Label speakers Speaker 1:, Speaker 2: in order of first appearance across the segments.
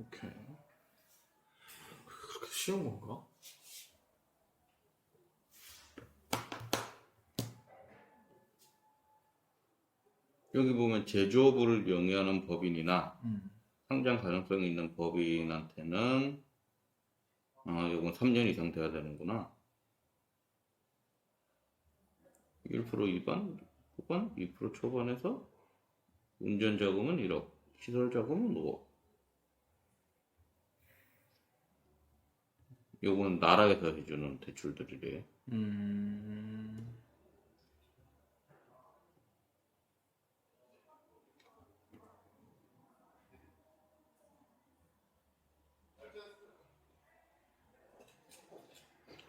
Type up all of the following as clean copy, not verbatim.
Speaker 1: 오케이. 그렇게 쉬운 건가?
Speaker 2: 여기 보면 제조업을 영위하는 법인이나
Speaker 1: 음.
Speaker 2: 상장 가능성이 있는 법인한테는 이건 3년 이상 돼야 되는구나. 1% 위반, 후반, 2% 초반에서 운전 자금은 1억, 시설 자금은 5억. 요건 나라에서 해주는 대출들이래.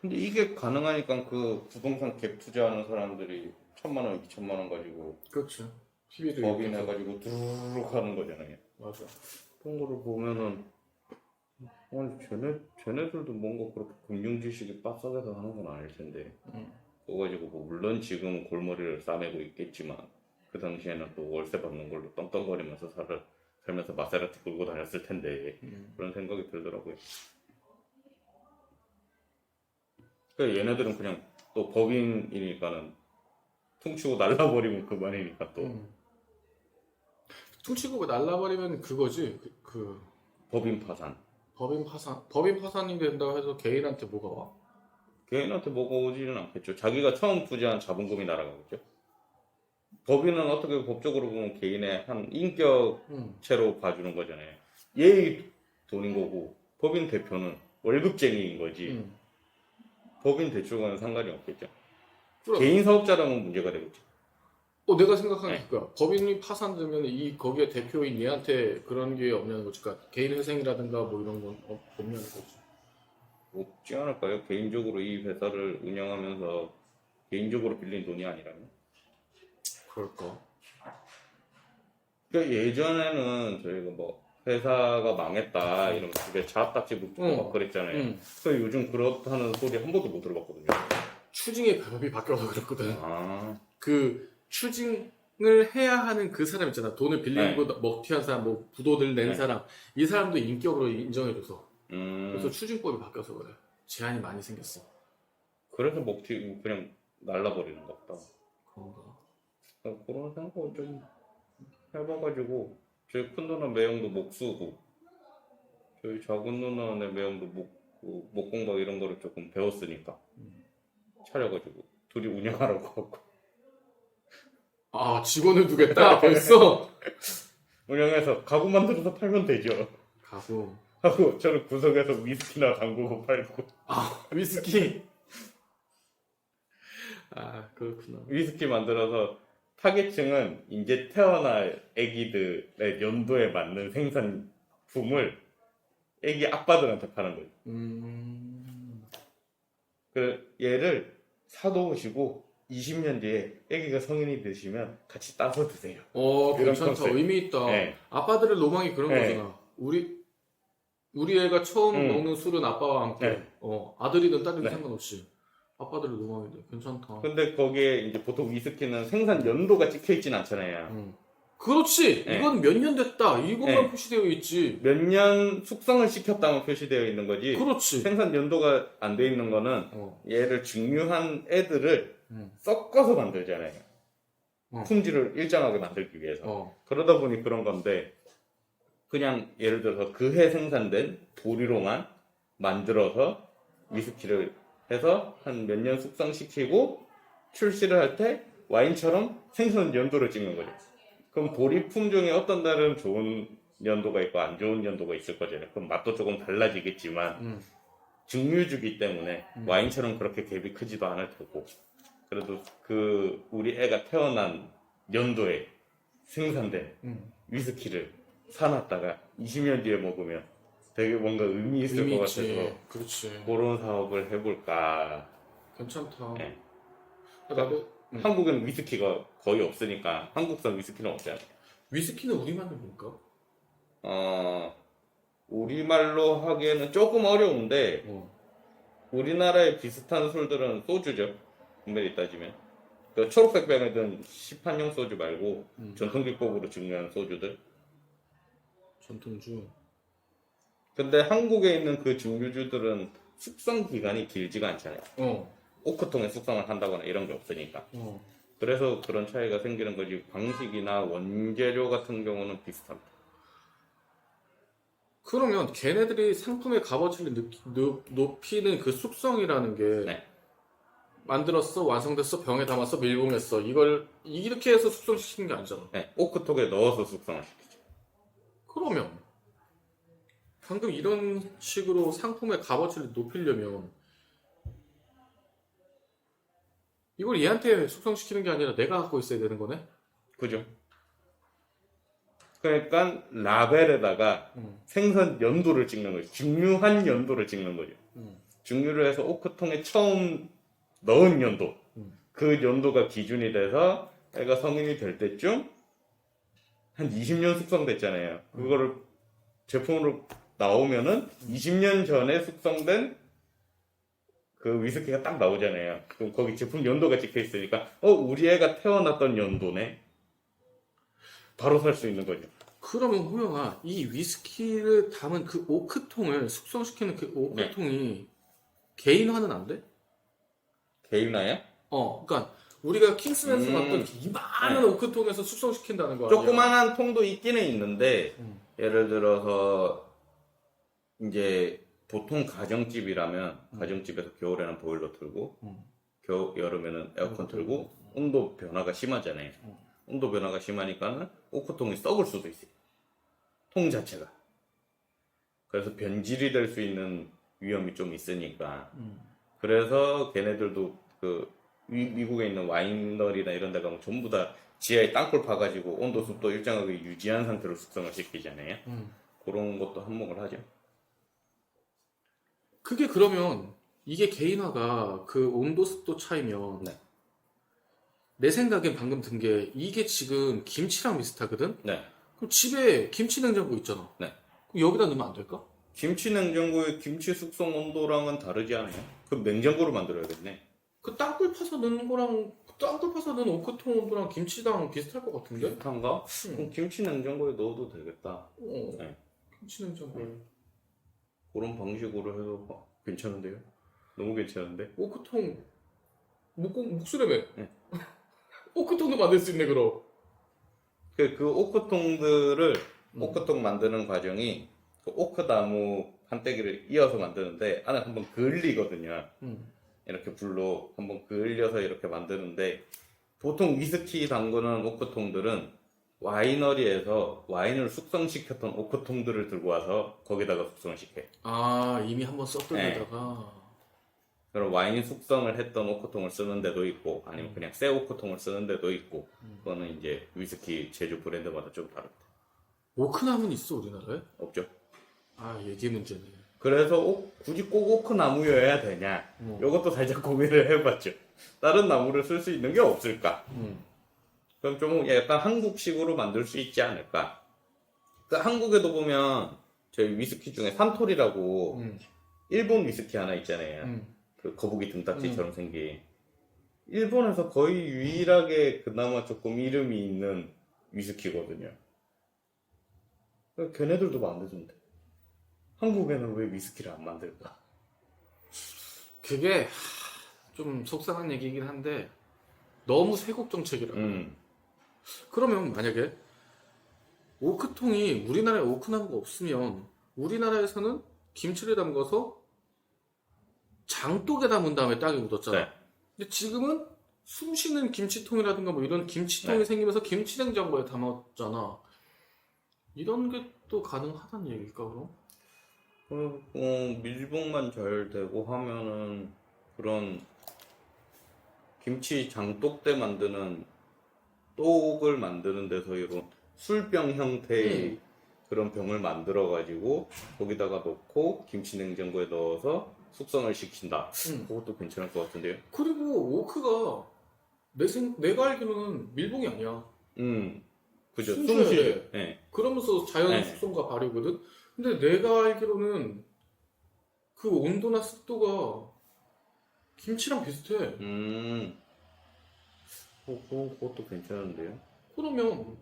Speaker 2: 근데 이게 가능하니까 그 부동산 갭 투자하는 사람들이 1,000만 원, 2,000만 원 가지고
Speaker 1: 그렇죠. PB도
Speaker 2: 법인 해가지고 두루룩 하는 거잖아요.
Speaker 1: 맞아.
Speaker 2: 그런 거를 보면은 아니 쟤네들도 뭔가 그렇게 금융 지식이 빡빡해서 하는 건 아닐 텐데. 그거 가지고 뭐 물론 지금은 골머리를 싸매고 있겠지만 그 당시에는 또 월세 받는 걸로 떵떵거리면서 살면서 마세라티 끌고 다녔을 텐데 그런 생각이 들더라고요. 그러니까 얘네들은 그냥 또 법인이니까는 퉁치고 날라버리면 그만이니까 또
Speaker 1: 퉁치고 날라버리면 그거지.
Speaker 2: 법인 파산.
Speaker 1: 법인 파산이 된다고 해서 개인한테 뭐가 와?
Speaker 2: 개인한테 뭐가 오지는 않겠죠. 자기가 처음 투자한 자본금이 날아가겠죠. 법인은 어떻게 법적으로 보면 개인의 한 인격체로 봐주는 거잖아요. 얘의 돈인 거고 법인 대표는 월급쟁이인 거지. 법인 대출과는 상관이 없겠죠.
Speaker 1: 그럼.
Speaker 2: 개인 사업자라면 문제가 되겠죠.
Speaker 1: 내가 생각하는
Speaker 2: 네.
Speaker 1: 그거야. 법인이 파산되면 거기에 대표인 얘한테 그런 게 없냐는 거지. 그러니까 개인 회생이라든가 뭐 이런 건 없냐는 거지.
Speaker 2: 없지 않을까요? 개인적으로 이 회사를 운영하면서 개인적으로 빌린 돈이 아니라면?
Speaker 1: 그럴까?
Speaker 2: 그러니까 예전에는 저희가 뭐 회사가 망했다 이러면 집에 자업딱지 붙고 막 그랬잖아요. 그래서 요즘 그렇다는 소리 한 번도 못 들어봤거든요.
Speaker 1: 추징의 법이 바뀌어서 그랬거든.
Speaker 2: 그
Speaker 1: 추징을 해야 하는 그 사람 있잖아. 돈을 빌리고 먹튀한 사람, 뭐 부도를 낸 사람, 이 사람도 인격으로 인정해줘서. 그래서 추징법이 바뀌어서 그래. 제한이 많이 생겼어.
Speaker 2: 그래서 먹튀 그냥 날라버리는 것 같다.
Speaker 1: 그런가?
Speaker 2: 그런 생각을 좀 해봐가지고 저희 큰 누나 매형도 목수고 저희 작은 누나네 매형도 목공박 이런 거를 조금 배웠으니까 차려가지고 둘이 운영하라고 하고
Speaker 1: 직원을 두겠다? 벌써?
Speaker 2: 운영해서 가구 만들어서 팔면 되죠.
Speaker 1: 가구.
Speaker 2: 하고 저는 구석에서 위스키나 담그고 팔고.
Speaker 1: 위스키. 그렇구나.
Speaker 2: 위스키 만들어서 타겟층은 이제 태어날 애기들의 연도에 맞는 생산품을 애기 아빠들한테 파는 거예요. 그 얘를 사놓으시고 20년 뒤에 애기가 성인이 되시면 같이 따서 드세요.
Speaker 1: 괜찮다.
Speaker 2: 컨셉.
Speaker 1: 의미 있다.
Speaker 2: 네.
Speaker 1: 아빠들의 로망이 그런 거잖아. 우리 애가 처음 먹는 술은 아빠와 함께. 아들이든 딸이든 상관없이. 아빠들의 로망인데 괜찮다.
Speaker 2: 근데 거기에 이제 보통 위스키는 생산 연도가 찍혀 있진 않잖아요.
Speaker 1: 그렇지. 이건 몇 년 됐다. 이것만 표시되어 있지.
Speaker 2: 몇 년 숙성을 시켰다만 표시되어 있는 거지.
Speaker 1: 그렇지.
Speaker 2: 생산 연도가 안 돼 있는 거는 얘를 증류한 애들을 섞어서 만들잖아요. 품질을 일정하게 만들기 위해서. 그러다 보니 그런 건데 그냥 예를 들어서 그 해 생산된 보리로만 만들어서 위스키를 해서 한 몇 년 숙성시키고 출시를 할 때 와인처럼 생산 연도를 찍는 거죠. 그럼 보리 품종에 어떤 날은 좋은 연도가 있고 안 좋은 연도가 있을 거잖아요. 그럼 맛도 조금 달라지겠지만 증류주기 때문에 와인처럼 그렇게 갭이 크지도 않을 테고 그래도 우리 애가 태어난 연도에 생산된 위스키를 사놨다가 20년 뒤에 먹으면 되게 뭔가 의미 있을 것 같아서
Speaker 1: 그렇지.
Speaker 2: 그런 사업을 해볼까.
Speaker 1: 괜찮다.
Speaker 2: 네.
Speaker 1: 나도
Speaker 2: 한국에는 위스키가 거의 없으니까 한국산 위스키는 없잖아요.
Speaker 1: 위스키는 우리만 냅니까?
Speaker 2: 우리말로 하기에는 조금 어려운데 우리나라에 비슷한 술들은 소주죠. 분명히 따지면 그 초록색 병에 든 시판용 소주 말고 전통기법으로 증류한 소주들
Speaker 1: 전통주.
Speaker 2: 근데 한국에 있는 그 증류주들은 숙성 기간이 길지가 않잖아요. 오크통에 숙성을 한다거나 이런 게 없으니까. 그래서 그런 차이가 생기는 거지. 방식이나 원재료 같은 경우는 비슷합니다.
Speaker 1: 그러면 걔네들이 상품의 값어치를 높이는 그 숙성이라는 게
Speaker 2: 네.
Speaker 1: 만들었어, 완성됐어, 병에 담았어, 밀봉했어. 이걸 이렇게 해서 숙성시키는 게 아니잖아.
Speaker 2: 네, 오크통에 넣어서 숙성을 시키죠.
Speaker 1: 그러면 방금 이런 식으로 상품의 값어치를 높이려면 이걸 얘한테 숙성시키는 게 아니라 내가 갖고 있어야 되는 거네?
Speaker 2: 그죠? 그러니까 라벨에다가 생산 연도를 찍는 거죠. 증류한 연도를 찍는 거죠. 증류를 해서 오크통에 처음 넣은 연도, 그 연도가 기준이 돼서 애가 성인이 될 때쯤 한 20년 숙성됐잖아요. 그거를 제품으로 나오면은 20년 전에 숙성된 그 위스키가 딱 나오잖아요. 그럼 거기 제품 연도가 찍혀 있으니까 우리 애가 태어났던 연도네. 바로 살 수 있는 거죠.
Speaker 1: 그러면 호영아, 이 위스키를 담은 그 오크통을 숙성시키는 그 오크통이 개인화는 안 돼?
Speaker 2: 개인화야?
Speaker 1: 그러니까 우리가 킹스맨스 봤던 이만한 오크통에서 숙성시킨다는 거 아니야?
Speaker 2: 조그만한 통도 있기는 있는데 예를 들어서 이제 보통 가정집이라면 가정집에서 겨울에는 보일러 틀고 여름에는 에어컨 틀고 온도 변화가 심하잖아요. 온도 변화가 심하니까는 오크통이 썩을 수도 있어요. 통 자체가. 그래서 변질이 될 수 있는 위험이 좀 있으니까. 그래서 걔네들도 그 미국에 있는 와이너리나 이런 데 가면 전부 다 지하에 땅굴 파가지고 온도 습도 일정하게 유지한 상태로 숙성을 시키잖아요. 그런 것도 한몫을 하죠.
Speaker 1: 그게 그러면 이게 개인화가 그 온도 습도 차이면
Speaker 2: 네.
Speaker 1: 내 생각엔 방금 든 게 이게 지금 김치랑 비슷하거든?
Speaker 2: 네.
Speaker 1: 그럼 집에 김치 냉장고 있잖아.
Speaker 2: 네.
Speaker 1: 그럼 여기다 넣으면 안 될까?
Speaker 2: 김치 냉장고의 김치 숙성 온도랑은 다르지 않아요? 그럼 냉장고로 만들어야겠네.
Speaker 1: 그 땅굴 파서 넣는 거랑 땅굴 파서 넣는 오크통 온도랑 김치랑 비슷할 것 같은데?
Speaker 2: 비슷한가? 그럼 김치 냉장고에 넣어도 되겠다. 네.
Speaker 1: 김치 냉장고에.
Speaker 2: 그런 방식으로 해도 괜찮은데요? 너무 괜찮은데?
Speaker 1: 오크통 목수래매.
Speaker 2: 네.
Speaker 1: 오크통도 만들 수 있네 그럼.
Speaker 2: 그 오크통들을 오크통 만드는 과정이 그 오크나무 판때기를 이어서 만드는데 안에 한번 그을리거든요. 이렇게 불로 한번 그을려서 이렇게 만드는데 보통 위스키 담그는 오크통들은 와이너리에서 와인을 숙성시켰던 오크통들을 들고 와서 거기다가 숙성을 시켜요.
Speaker 1: 아 이미 한번 섞어내다가.
Speaker 2: 그럼 와인 숙성을 했던 오크통을 쓰는 데도 있고 아니면 그냥 새 오크통을 쓰는 데도 있고 그거는 이제 위스키 제조 브랜드마다 좀 다릅니다.
Speaker 1: 오크나무는 있어 우리나라에?
Speaker 2: 없죠.
Speaker 1: 아 이게 문제네.
Speaker 2: 그래서 굳이 꼭 오크나무여야 되냐 이것도 살짝 고민을 해봤죠. 다른 나무를 쓸 수 있는 게 없을까? 그럼 좀 약간 한국식으로 만들 수 있지 않을까? 그러니까 한국에도 보면 저희 위스키 중에 산토리라고 일본 위스키 하나 있잖아요. 그 거북이 등딱지처럼 생긴. 일본에서 거의 유일하게 그나마 조금 이름이 있는 위스키거든요. 걔네들도 만들던데. 한국에는 왜 위스키를 안 만들까?
Speaker 1: 그게 좀 속상한 얘기긴 한데 너무 세국 정책이라. 그러면 만약에 오크통이 우리나라에 오크나무가 없으면 우리나라에서는 김치를 담가서 장독에 담은 다음에 땅에 묻었잖아.
Speaker 2: 네.
Speaker 1: 근데 지금은 숨쉬는 김치통이라든가 뭐 이런 김치통이 생기면서 김치냉장고에 담았잖아. 이런 게 또 가능하다는 얘기일까 그럼?
Speaker 2: 밀봉만 잘 되고 하면은 그런 김치 장독대 만드는 똑을 만드는 데서 이런 술병 형태의 그런 병을 만들어 가지고 거기다가 넣고 김치 냉장고에 넣어서 숙성을 시킨다. 그것도 괜찮을 것 같은데요.
Speaker 1: 그리고 오크가 내가 알기로는 밀봉이 아니야.
Speaker 2: 그죠.
Speaker 1: 숨쉬어야
Speaker 2: 숨쉬어요.
Speaker 1: 돼.
Speaker 2: 네.
Speaker 1: 그러면서 자연
Speaker 2: 네.
Speaker 1: 숙성과 발효거든. 근데 내가 알기로는 그 온도나 습도가 김치랑 비슷해.
Speaker 2: 그것도 괜찮은데요.
Speaker 1: 그러면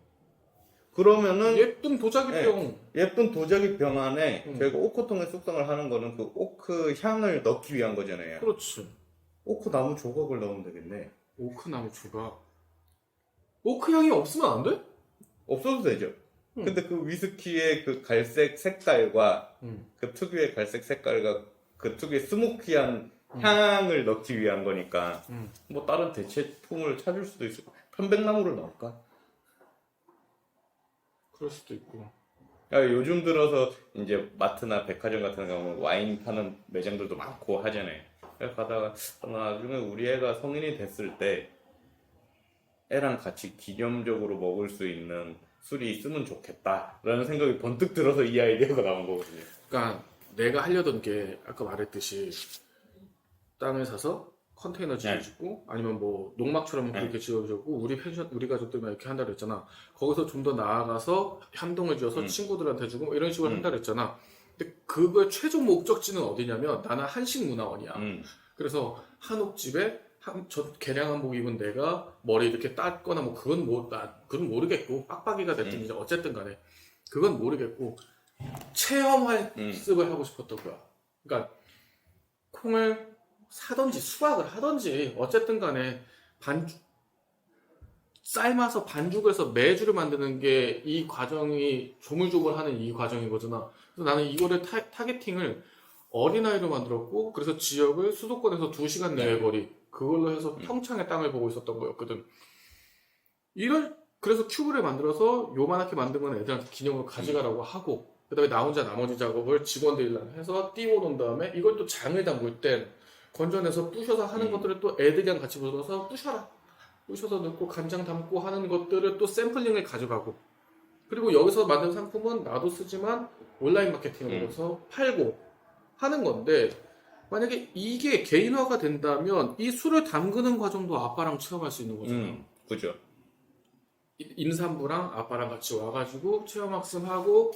Speaker 2: 그러면은
Speaker 1: 예쁜 도자기병.
Speaker 2: 예쁜 도자기병 안에
Speaker 1: 응.
Speaker 2: 저희가 오크통의 숙성을 하는 거는 그 오크 향을 넣기 위한 거잖아요.
Speaker 1: 그렇지.
Speaker 2: 오크 나무 조각을 넣으면 되겠네.
Speaker 1: 오크 나무 조각. 오크 향이 없으면 안 돼?
Speaker 2: 없어도 되죠.
Speaker 1: 응.
Speaker 2: 근데 그 위스키의 그 갈색 색깔과
Speaker 1: 응.
Speaker 2: 그 특유의 갈색 색깔과 그 특유의 스모키한
Speaker 1: 응.
Speaker 2: 향을 넣기 위한 거니까
Speaker 1: 응.
Speaker 2: 뭐 다른 대체품을 찾을 수도 있을 거고 편백나무를 넣을까?
Speaker 1: 그럴 수도 있고.
Speaker 2: 야, 요즘 들어서 이제 마트나 백화점 같은 경우는 와인 파는 매장들도 많고 하잖아요. 그래서 가다가 나중에 우리 애가 성인이 됐을 때 애랑 같이 기념적으로 먹을 수 있는 술이 있으면 좋겠다라는 생각이 번뜩 들어서 이 아이디어가 나온 거거든요.
Speaker 1: 그러니까 내가 하려던 게 아까 말했듯이 땅을 사서 컨테이너 지어주고 아니면 뭐 농막처럼 그렇게 지어주고 우리 펜션 우리 가족들만 이렇게 한다 그랬잖아. 거기서 좀 더 나아가서 한동을 지어서 친구들한테 주고 뭐 이런 식으로 한다 그랬잖아. 근데 그거의 최종 목적지는 어디냐면 나는 한식 문화원이야. 그래서 한옥집에 개량 한복 입은 내가 머리 이렇게 땄거나 뭐 그건 모르겠고 빡빡이가 됐든 이제 어쨌든 간에 그건 모르겠고 체험학습을 하고 싶었던 거야. 그러니까 콩을 사든지 수박을 하든지 어쨌든 간에 삶아서 반죽을 해서 매주를 만드는 게 이 과정이 조물조물하는 이 과정이거든요. 그래서 나는 이거를 타겟팅을 어린아이로 만들었고 그래서 지역을 수도권에서 2시간 내외 거리 그걸로 해서 평창의 땅을 보고 있었던 거였거든. 그래서 큐브를 만들어서 요만하게 만든 건 애들한테 기념으로 가져가라고 하고 그 다음에 나 혼자 나머지 작업을 직원들이랑 해서 띄워놓은 다음에 이걸 또 장을 담글 땐 건져내서 부셔서 하는 것들을 또 애들이랑 같이 불러서 부셔서 넣고 간장 담고 하는 것들을 또 샘플링을 가져가고 그리고 여기서 만든 상품은 나도 쓰지만 온라인 마케팅으로 해서 팔고 하는 건데 만약에 이게 개인화가 된다면 이 술을 담그는 과정도 아빠랑 체험할 수 있는 거잖아.
Speaker 2: 그죠.
Speaker 1: 임산부랑 아빠랑 같이 와가지고 체험학습하고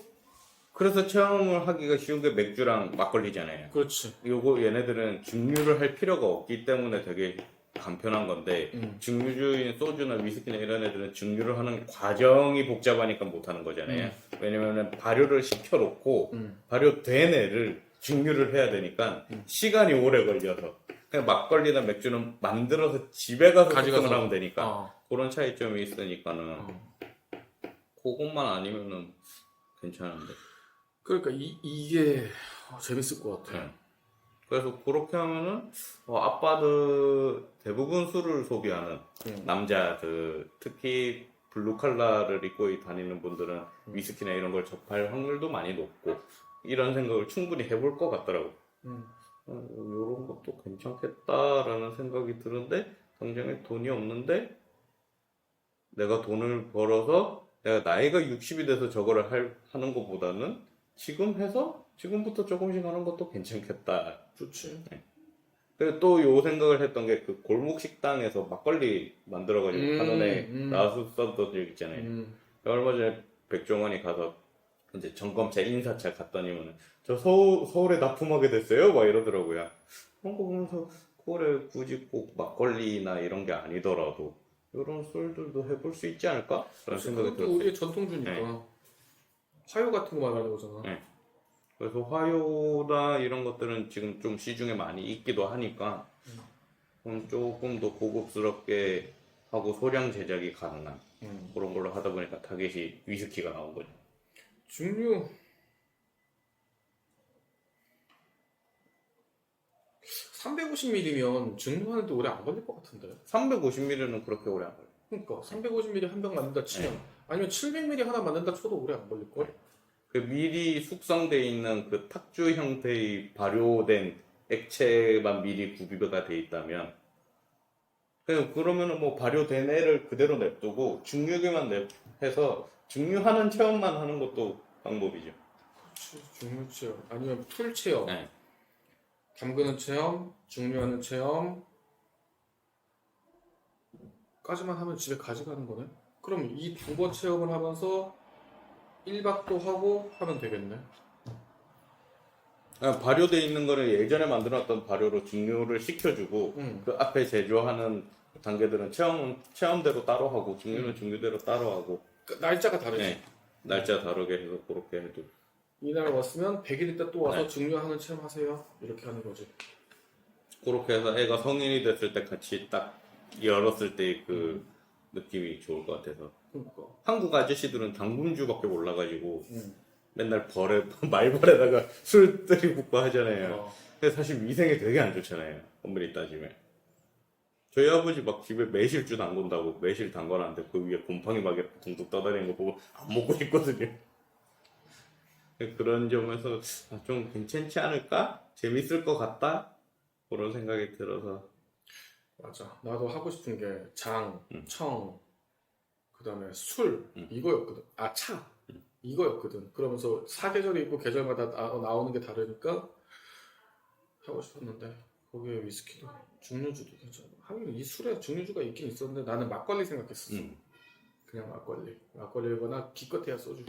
Speaker 2: 그래서 체험을 하기가 쉬운 게 맥주랑 막걸리잖아요.
Speaker 1: 그렇지.
Speaker 2: 요거 얘네들은 증류를 할 필요가 없기 때문에 되게 간편한 건데 증류주인 소주나 위스키나 이런 애들은 증류를 하는 과정이 복잡하니까 못하는 거잖아요. 왜냐면은 발효를 시켜놓고 발효된 애를 증류를 해야 되니까 시간이 오래 걸려서 그냥 막걸리나 맥주는 만들어서 집에 가서 숙성을 하면 되니까 그런 차이점이 있으니까는 그것만 아니면은 괜찮은데.
Speaker 1: 그러니까 이게 재밌을 것 같아.
Speaker 2: 그래서 그렇게 하면은 아빠들 대부분 술을 소비하는 남자들 특히 블루 칼라를 입고 다니는 분들은 위스키나 이런 걸 접할 확률도 많이 높고 이런 생각을 충분히 해볼 것 같더라고. 이런 것도 괜찮겠다라는 생각이 드는데 당장에 돈이 없는데 내가 돈을 벌어서 내가 나이가 60이 돼서 저거를 하는 것보다는 지금부터 조금씩 하는 것도 괜찮겠다.
Speaker 1: 좋지.
Speaker 2: 네. 그리고 또 요 생각을 했던 게 그 골목 식당에서 막걸리 만들어가지고 하는 애 나왔었던 적 있잖아요. 얼마 전에 백종원이 가서 이제 점검차 인사차 갔더니만 저 서울에 납품하게 됐어요? 막 이러더라고요. 그런 거 보면서 그래 굳이 꼭 막걸리나 이런 게 아니더라도 이런 술들도 해볼 수 있지 않을까? 라는 생각이 들었어요.
Speaker 1: 우리의 전통주니까. 네. 화요 같은 거 말하는 거잖아.
Speaker 2: 네. 그래서 화요나 이런 것들은 지금 좀 시중에 많이 있기도 하니까 조금 더 고급스럽게 하고 소량 제작이 가능한 그런 걸로 하다 보니까 타겟이 위스키가 나온 거죠.
Speaker 1: 증류 350ml면 증류하는데 오래 안 걸릴 것 같은데.
Speaker 2: 350ml는 그렇게 오래 안 걸려.
Speaker 1: 그러니까 350ml 한 병 만든다 치면 아니면 700ml 하나 만든다 쳐도 오래 안 걸릴걸?
Speaker 2: 그 미리 숙성돼 있는 그 탁주 형태의 발효된 액체만 미리 구비가 돼 있다면 그러면은 뭐 발효된 애를 그대로 냅두고 증류기만 해서 증류하는 체험만 하는 것도 방법이죠.
Speaker 1: 그렇지. 증류 체험 아니면 풀 체험.
Speaker 2: 네.
Speaker 1: 담그는 체험, 증류하는 체험 까지만 하면 집에 가져가는 거네. 그럼 이 2번 체험을 하면서 1박도 하고 하면 되겠네.
Speaker 2: 발효돼 있는 거를 예전에 만들어놨던 발효로 증류를 시켜주고 그 앞에 제조하는 단계들은 체험대로 따로 하고 증류는 증류대로 따로 하고
Speaker 1: 그 날짜가 다르지.
Speaker 2: 네. 날짜 다르게 해서 그렇게 해도.
Speaker 1: 이날 왔으면 100일 있다 또 와서
Speaker 2: 네.
Speaker 1: 증류하는 체험하세요. 이렇게 하는 거지.
Speaker 2: 그렇게 해서 애가 성인이 됐을 때 같이 딱 열었을 때 그 느낌이 좋을 것 같아서.
Speaker 1: 그러니까.
Speaker 2: 한국 아저씨들은 당분주밖에 몰라가지고 맨날 말벌에다가 술들이 붓고 하잖아요. 근데 사실 위생에 되게 안 좋잖아요. 엄밀히 따지면. 저희 아버지 막 집에 매실주 담근다고 매실 담궈놨는데 그 위에 곰팡이 막 이렇게 둥둥 떠다니는 거 보고 안 먹고 싶거든요. 그런 점에서 좀 괜찮지 않을까? 재밌을 것 같다? 그런 생각이 들어서.
Speaker 1: 맞아. 나도 하고 싶은 게 장, 청, 그 다음에 술 이거였거든. 아, 차 이거였거든. 그러면서 사계절이 있고 계절마다 나오는 게 다르니까 하고 싶었는데 거기에 위스키도 증류주도 괜찮아. 하긴 이 술에 증류주가 있긴 있었는데 나는 막걸리 생각했어. 그냥 막걸리거나 기껏해야 소주.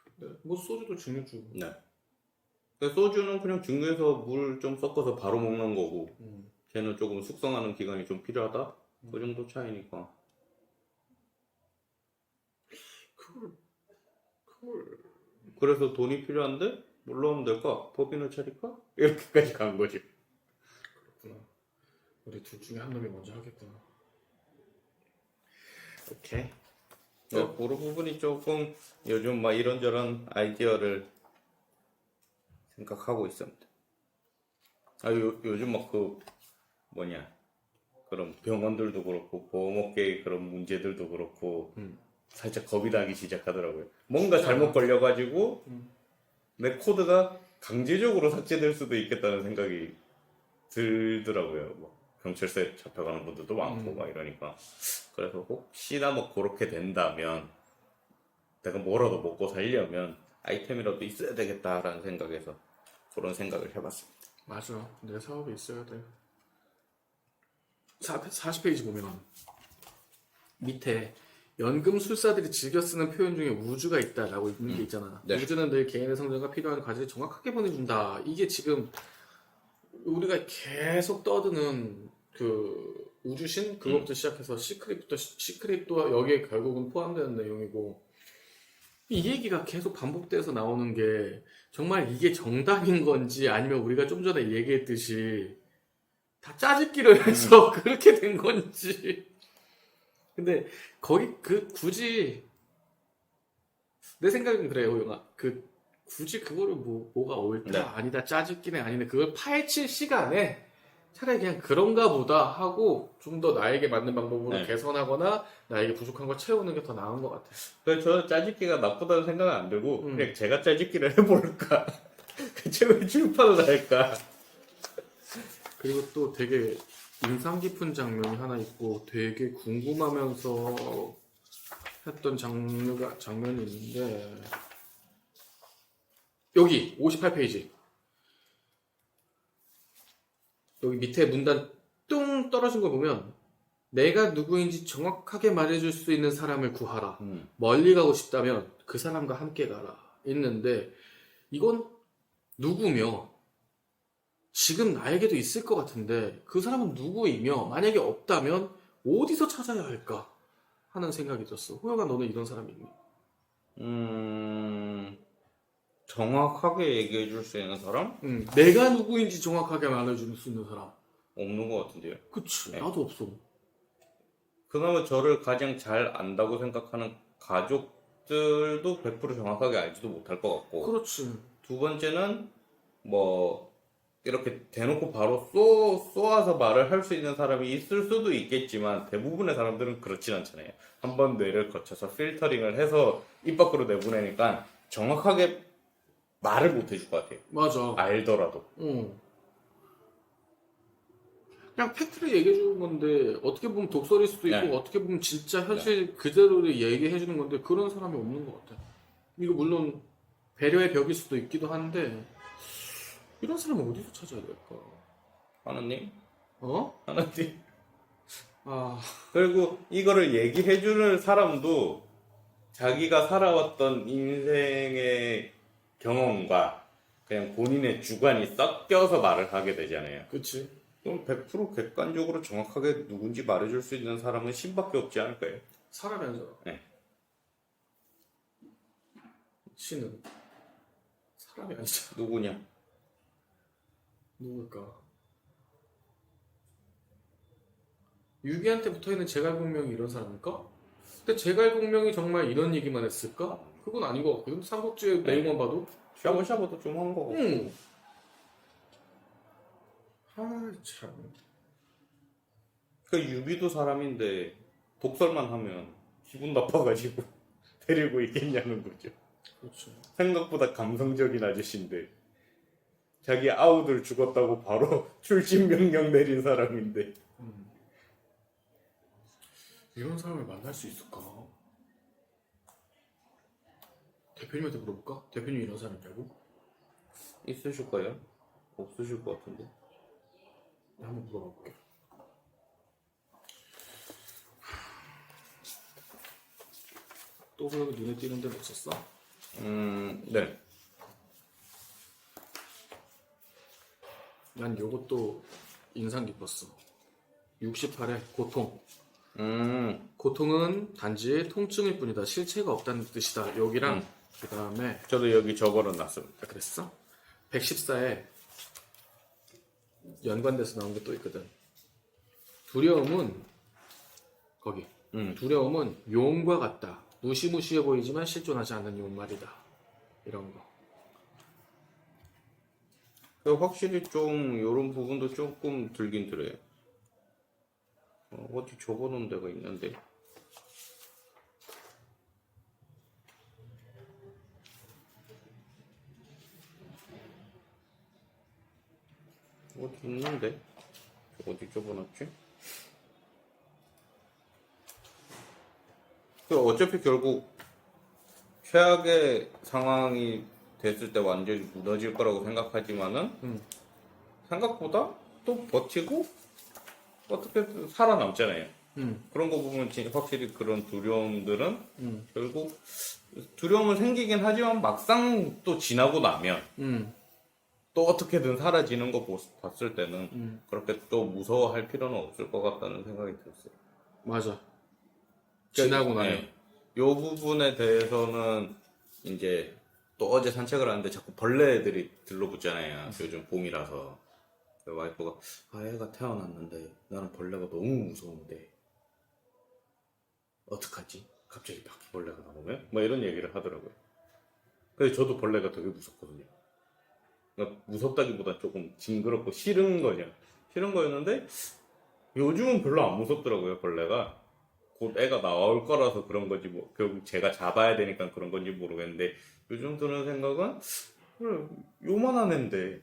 Speaker 1: 근데 뭐 소주도 증류주.
Speaker 2: 네. 그러니까 소주는 그냥 증류해서 물 좀 섞어서 바로 먹는 거고 걔는 조금 숙성하는 기간이 좀 필요하다? 그 정도 차이니까.
Speaker 1: 그걸
Speaker 2: 그래서 돈이 필요한데 뭘로 하면 될까? 법인을 차릴까? 이렇게까지 간 거지.
Speaker 1: 그렇구나. 우리 둘 중에 한 놈이 먼저 하겠구나. 오케이.
Speaker 2: 그런 부분이 조금 요즘 막 이런저런 아이디어를 생각하고 있습니다. 요즘 막 그런 병원들도 그렇고 보험업계의 그런 문제들도 그렇고 살짝 겁이 나기 시작하더라고요. 뭔가 잘못 걸려가지고 내 코드가 강제적으로 삭제될 수도 있겠다는 생각이 들더라고요. 뭐 경찰서에 잡혀가는 분들도 많고 막 이러니까. 그래서 혹시나 뭐 그렇게 된다면 내가 뭐라도 먹고 살려면 아이템이라도 있어야 되겠다라는 생각에서 그런 생각을 해봤습니다.
Speaker 1: 맞아. 내 사업이 있어야 돼. 40페이지 보면 밑에 연금술사들이 즐겨 쓰는 표현 중에 우주가 있다라고 있는 게 있잖아.
Speaker 2: 네.
Speaker 1: 우주는 늘 개인의 성장과 필요한 과제를 정확하게 보내준다. 이게 지금 우리가 계속 떠드는 그 우주신 그것부터 시작해서 시크릿도 여기에 결국은 포함되는 내용이고 이 얘기가 계속 반복돼서 나오는 게 정말 이게 정답인 건지 아니면 우리가 좀 전에 얘기했듯이 다 짜집기를 해서 그렇게 된 건지. 근데 굳이 내 생각은 그래요, 호영아. 굳이 그거를 뭐가 옳다
Speaker 2: 네.
Speaker 1: 아니다 짜집기는 아닌데 그걸 파헤칠 시간에 차라리 그냥 그런가 보다 하고 좀 더 나에게 맞는 방법으로
Speaker 2: 네.
Speaker 1: 개선하거나 나에게 부족한 걸 채우는 게 더 나은 것 같아.
Speaker 2: 그래서 저는 짜집기가 나쁘다는 생각은 안 들고 그냥 제가 짜집기를 해볼까. 왜 출판을 할까.
Speaker 1: 그리고 또 되게 인상 깊은 장면이 하나 있고 되게 궁금하면서 했던 장면이 있는데 여기 58페이지 여기 밑에 문단 뚱 떨어진 거 보면 내가 누구인지 정확하게 말해줄 수 있는 사람을 구하라. 멀리 가고 싶다면 그 사람과 함께 가라. 있는데 이건 누구며 지금 나에게도 있을 것 같은데 그 사람은 누구이며 만약에 없다면 어디서 찾아야 할까 하는 생각이 들었어. 호영아 너는 이런 사람이 있니?
Speaker 2: 정확하게 얘기해 줄 수 있는 사람?
Speaker 1: 내가 누구인지 정확하게 말해줄 수 있는 사람
Speaker 2: 없는 것 같은데요.
Speaker 1: 그치
Speaker 2: 네.
Speaker 1: 나도 없어.
Speaker 2: 그나마 저를 가장 잘 안다고 생각하는 가족들도 100% 정확하게 알지도 못할 것 같고.
Speaker 1: 그렇지.
Speaker 2: 두 번째는 뭐 이렇게 대놓고 바로 쏘아서 말을 할 수 있는 사람이 있을 수도 있겠지만 대부분의 사람들은 그렇진 않잖아요. 한번 뇌를 거쳐서 필터링을 해서 입 밖으로 내보내니까 정확하게 말을 못 해줄 것 같아요.
Speaker 1: 맞아.
Speaker 2: 알더라도.
Speaker 1: 그냥 팩트를 얘기해 주는 건데 어떻게 보면 독설일 수도 있고
Speaker 2: 네.
Speaker 1: 어떻게 보면 진짜 현실 그대로를 얘기해 주는 건데 그런 사람이 없는 것 같아. 이거 물론 배려의 벽일 수도 있기도 한데 이런 사람은 어디서 찾아야 될까?
Speaker 2: 하나님?
Speaker 1: 어?
Speaker 2: 하나님?
Speaker 1: 아,
Speaker 2: 그리고 이거를 얘기해주는 사람도 자기가 살아왔던 인생의 경험과 그냥 본인의 주관이 섞여서 말을 하게 되잖아요.
Speaker 1: 그치.
Speaker 2: 그럼 100% 객관적으로 정확하게 누군지 말해줄 수 있는 사람은 신밖에 없지 않을까요?
Speaker 1: 살아면서.
Speaker 2: 네.
Speaker 1: 씨는 사람이 아니잖아.
Speaker 2: 누구냐?
Speaker 1: 누굴까? 유기한테 붙어있는 제갈공명이 이런 사람일까? 근데 제갈공명이 정말 이런 얘기만 했을까? 그건 아닌 것 같거든. 삼국지의
Speaker 2: 네.
Speaker 1: 내용만 봐도.
Speaker 2: 샤브샤브도 좀 한 거고.
Speaker 1: 응. 아, 참.
Speaker 2: 그 유비도 사람인데 독설만 하면 기분 나빠가지고 데리고 있겠냐는 거죠.
Speaker 1: 그렇죠.
Speaker 2: 생각보다 감성적인 아저씨인데 자기 아우들 죽었다고 바로 출진 명령 내린 사람인데
Speaker 1: 이런 사람을 만날 수 있을까? 대표님한테 물어볼까? 대표님 이런 사람이냐고?
Speaker 2: 있으실 거예요? 없으실 것 같은데.
Speaker 1: 네, 한번 물어봐 볼게. 또 그렇게 눈에 띄는 데는 없었어?
Speaker 2: 네.
Speaker 1: 난 요것도 인상 깊었어. 68의 고통. 고통은 단지 통증일 뿐이다. 실체가 없다는 뜻이다. 여기랑 그 다음에
Speaker 2: 저도 여기 적어는 놨습니다.
Speaker 1: 그랬어? 114에 연관돼서 나온 게 또 있거든. 두려움은 거기. 두려움은 용과 같다. 무시무시해 보이지만 실존하지 않는 용말이다. 이런 거.
Speaker 2: 확실히 좀 이런 부분도 조금 들긴 들어요. 어디 적어놓은 데가 있는데. 어디 있는데? 어디 적어놨지? 어차피 결국 최악의 상황이 됐을 때 완전히 무너질 거라고 생각하지만은 생각보다 또 버티고 어떻게든 살아남잖아요. 그런 거 보면 진짜 확실히 그런 두려움들은 결국 두려움은 생기긴 하지만 막상 또 지나고 나면 또 어떻게든 사라지는 거 봤을 때는 그렇게 또 무서워할 필요는 없을 것 같다는 생각이 들었어요.
Speaker 1: 맞아. 지나고 나면.
Speaker 2: 네. 요 부분에 대해서는 이제 또 어제 산책을 하는데 자꾸 벌레들이 들러붙잖아요. 요즘 봄이라서. 와이프가 애가 태어났는데 나는 벌레가 너무 무서운데 어떡하지? 갑자기 바퀴벌레가 나오면? 뭐 이런 얘기를 하더라고요. 그래서 저도 벌레가 되게 무섭거든요. 그러니까 무섭다기보다 조금 징그럽고 싫은 거냐. 싫은 거였는데 요즘은 별로 안 무섭더라고요, 벌레가. 곧 애가 나올 거라서 그런 건지 뭐 결국 제가 잡아야 되니까 그런 건지 모르겠는데 요즘 드는 생각은 그래, 요만한 애인데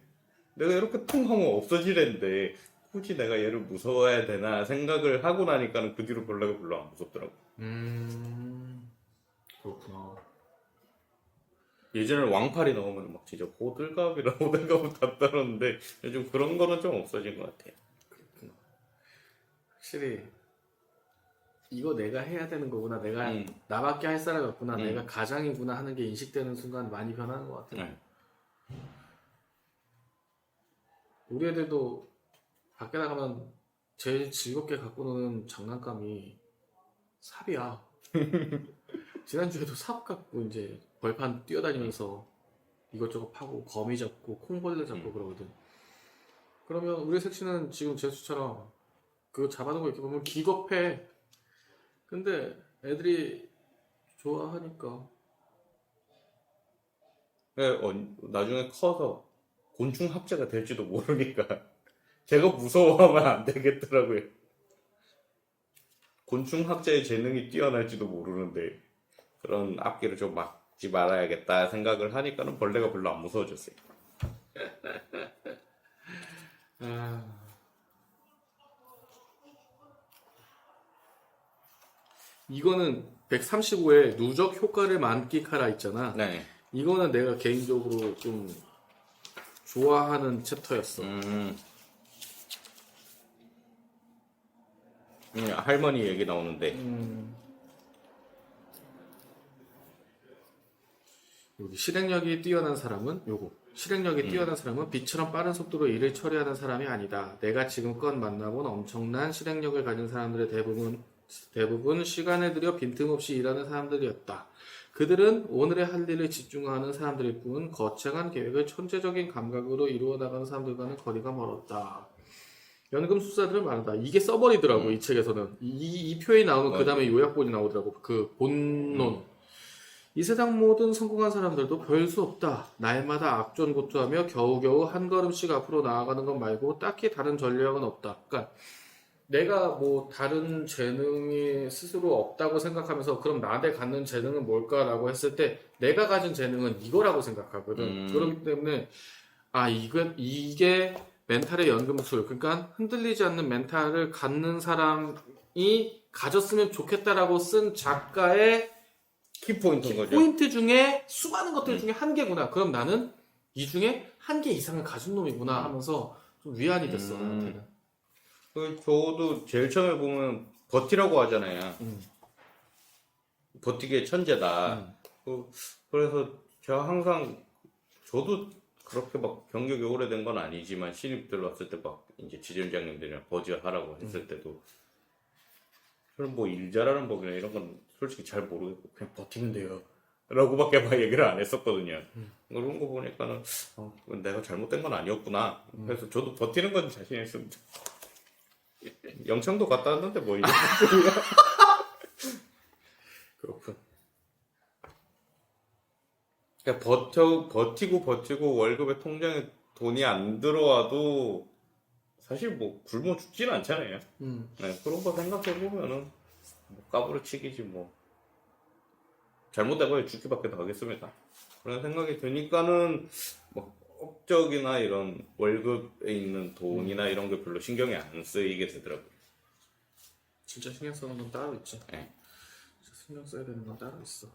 Speaker 2: 내가 이렇게 퉁 하면 없어지랜데 굳이 내가 얘를 무서워해야 되나 생각을 하고 나니까는 그 뒤로 벌레가 별로 안 무섭더라고.
Speaker 1: 그렇구나.
Speaker 2: 예전에 왕팔이 나오면 막 진짜 호들갑이라 호들갑을 다 떨었는데 요즘 그런 거는 좀 없어진 것 같아요.
Speaker 1: 그렇구나. 확실히 이거 내가 해야 되는 거구나. 내가 나밖에 할 사람이 없구나. 내가 가장이구나 하는 게 인식되는 순간 많이 변하는 것 같아요. 우리 애들도 밖에 나가면 제일 즐겁게 갖고 노는 장난감이 삽이야. 지난주에도 삽 갖고 이제 벌판 뛰어다니면서 이것저것 파고 거미 잡고 콩벌레 잡고 그러거든. 그러면 우리 색시는 지금 제수처럼 그거 잡아놓은 거 이렇게 보면 기겁해. 근데 애들이 좋아하니까.
Speaker 2: 나중에 커서 곤충 학자가 될지도 모르니까 제가 무서워하면 안 되겠더라고요. 곤충 학자의 재능이 뛰어날지도 모르는데 그런 앞길을 좀 막지 말아야겠다 생각을 하니까는 벌레가 별로 안 무서워졌어요.
Speaker 1: 이거는 135에 누적 효과를 만끽하라 있잖아.
Speaker 2: 네.
Speaker 1: 이거는 내가 개인적으로 좀 좋아하는 챕터였어.
Speaker 2: 할머니 얘기 나오는데
Speaker 1: 여기 실행력이 뛰어난 사람은 실행력이 뛰어난 사람은 빛처럼 빠른 속도로 일을 처리하는 사람이 아니다. 내가 지금껏 만나본 엄청난 실행력을 가진 사람들의 대부분 시간을 들여 빈틈없이 일하는 사람들이었다. 그들은 오늘의 할 일에 집중하는 사람들일 뿐 거창한 계획을 천재적인 감각으로 이루어 나가는 사람들과는 거리가 멀었다. 연금술사들은 말한다. 이게 써버리더라고 이 책에서는. 이 표현이 나오면 그 다음에 요약본이 나오더라고. 그 본론. 이 세상 모든 성공한 사람들도 별 수 없다. 날마다 악전고투하며 겨우겨우 한 걸음씩 앞으로 나아가는 것 말고 딱히 다른 전략은 없다. 그러니까 내가 뭐 다른 재능이 스스로 없다고 생각하면서 그럼 나한테 갖는 재능은 뭘까라고 했을 때 내가 가진 재능은 이거라고 생각하거든. 그렇기 때문에 이게 멘탈의 연금술. 그러니까 흔들리지 않는 멘탈을 갖는 사람이 가졌으면 좋겠다라고 쓴 작가의
Speaker 2: 키포인트인 거죠.
Speaker 1: 포인트 중에 수많은 것들 중에 한 개구나. 그럼 나는 이 중에 한 개 이상을 가진 놈이구나 하면서 좀 위안이 됐어. 나한테는.
Speaker 2: 저도 제일 처음에 보면 버티라고 하잖아요. 버티기의 천재다. 그래서 제가 항상 저도 그렇게 막 경력이 오래된 건 아니지만 신입들 왔을 때 막 이제 지점장님들이랑 버즈하라고 했을 때도 저는 뭐 일 잘하는 법이나 이런 건 솔직히 잘 모르겠고 그냥 버티면 돼요 라고밖에 막 얘기를 안 했었거든요. 그런 거 보니까는 내가 잘못된 건 아니었구나. 그래서 저도 버티는 건 자신 있습니다. 영창도 갔다 왔는데 뭐 이런 소리야.
Speaker 1: 그렇군.
Speaker 2: 그러니까 버티고 월급에 통장에 돈이 안 들어와도 사실 뭐 굶어 죽진 않잖아요. 네, 그런 거 생각해 보면은 뭐 까부러치기지 뭐 잘못되고 죽기밖에 더 하겠습니다. 그런 생각이 드니까는 뭐 업적이나 이런 월급에 있는 돈이나 이런 게 별로 신경이 안 쓰이게 되더라고요.
Speaker 1: 진짜 신경 쓰는 건 따로 있지.
Speaker 2: 네.
Speaker 1: 진짜 신경 써야 되는 건 따로 있어.